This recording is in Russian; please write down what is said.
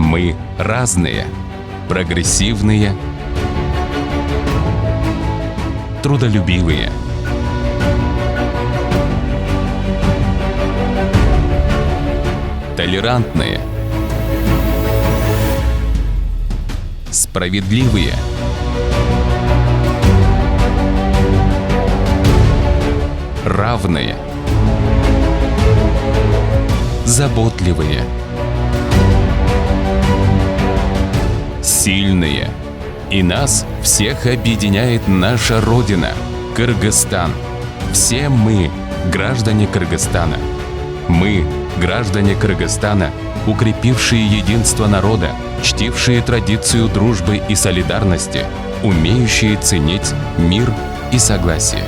Мы разные, прогрессивные, трудолюбивые. Толерантные, справедливые, равные, заботливые, сильные. И нас всех объединяет наша Родина – Кыргызстан. Все мы – граждане Кыргызстана. Мы – граждане Кыргызстана, укрепившие единство народа, чтившие традицию дружбы и солидарности, умеющие ценить мир и согласие.